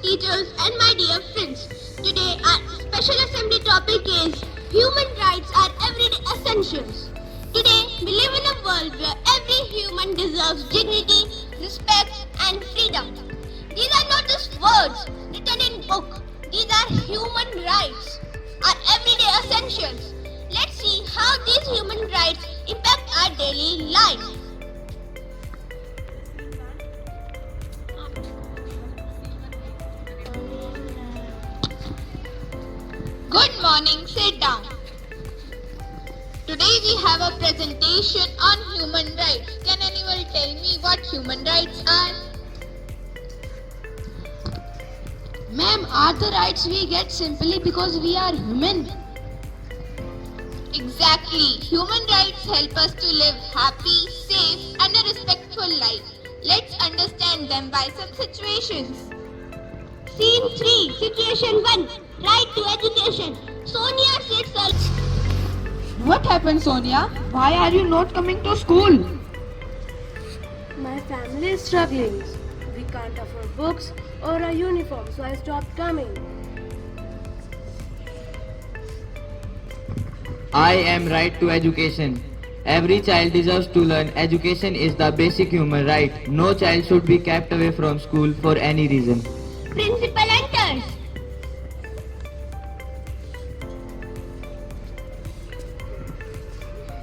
teachers, and my dear friends. Today our special assembly topic is human rights are everyday essentials. Today we live in a world where every human deserves dignity, respect and freedom. These are not just words written in book. These are human rights, our everyday essentials. Let's see how these human rights impact our daily life. Good morning, sit down. Today we have a presentation on human rights. Can anyone tell me what human rights are? Ma'am, are the rights we get simply because we are human? Exactly. Human rights help us to live happy, safe and a respectful life. Let's understand them by some situations. Scene 3, Situation 1, Right to Education. Sonia sits alone. What happened, Sonia? Why are you not coming to school? My family is struggling. We can't afford books or a uniform, so I stopped coming. I am right to education. Every child deserves to learn. Education is the basic human right. No child should be kept away from school for any reason. Principal enters.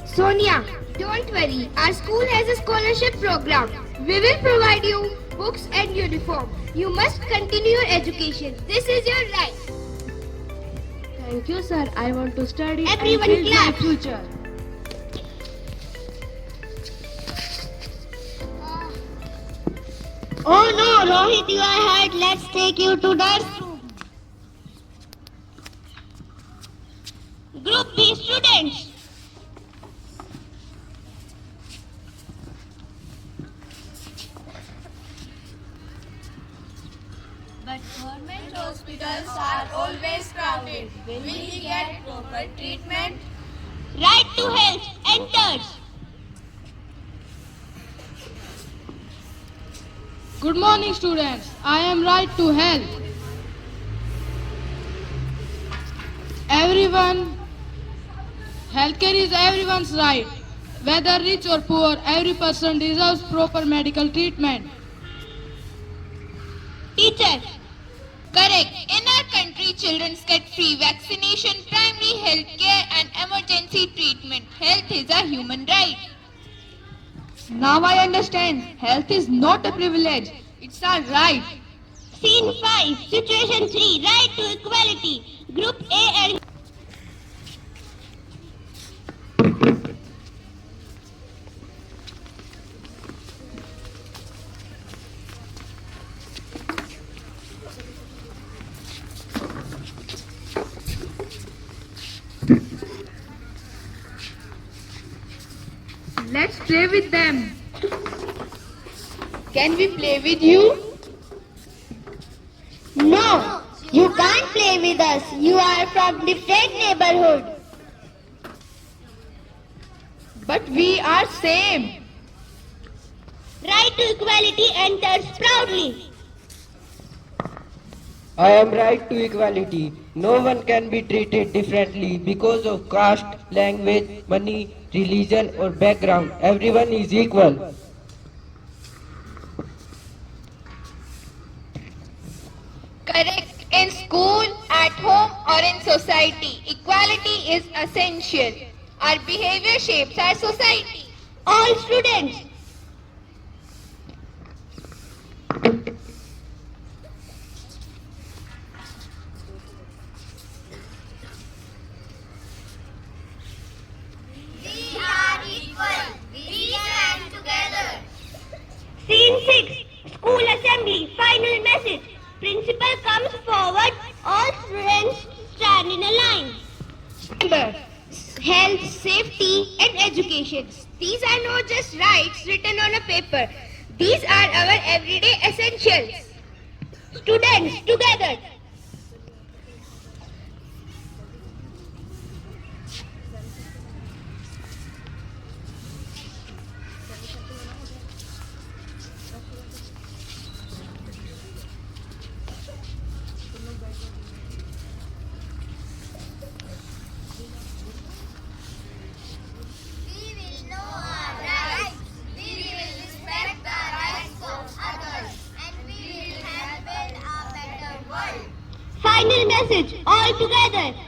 Sonia, don't worry. Our school has a scholarship program. We will provide you books and uniform. You must continue your education. This is your right. Thank you, sir. I want to study Everyone and build my clap. future. Oh no, Rohit, you are hurt. Let's take you to the room. Group B students. But government hospitals are always crowded. Will he get proper treatment? Right to health enters. Good morning, students. I am right to health. Healthcare is everyone's right. Whether rich or poor, every person deserves proper medical treatment. Teacher. Correct. In our country, children get free vaccination, primary health care and emergency treatment. Health is a human right. Now I understand. Health is not a privilege. It's a right. Scene 5, Situation 3, Right to Equality. Group A and Let's play with them. Can we play with you? No, you can't play with us. You are from different neighborhood. But we are same. Right to Equality enters proudly. I am right to equality. No one can be treated differently because of caste, language, money, religion or background. Everyone is equal. Correct. In school, at home or in society, equality is essential. Our behavior shapes our society. All students. We are equal. We stand together. Scene 6, School Assembly, Final Message. Principal comes forward, all students stand in a line. Remember, health, safety and education. These are not just rights written on a paper. These are our everyday essentials. Students, together. powerful message all together.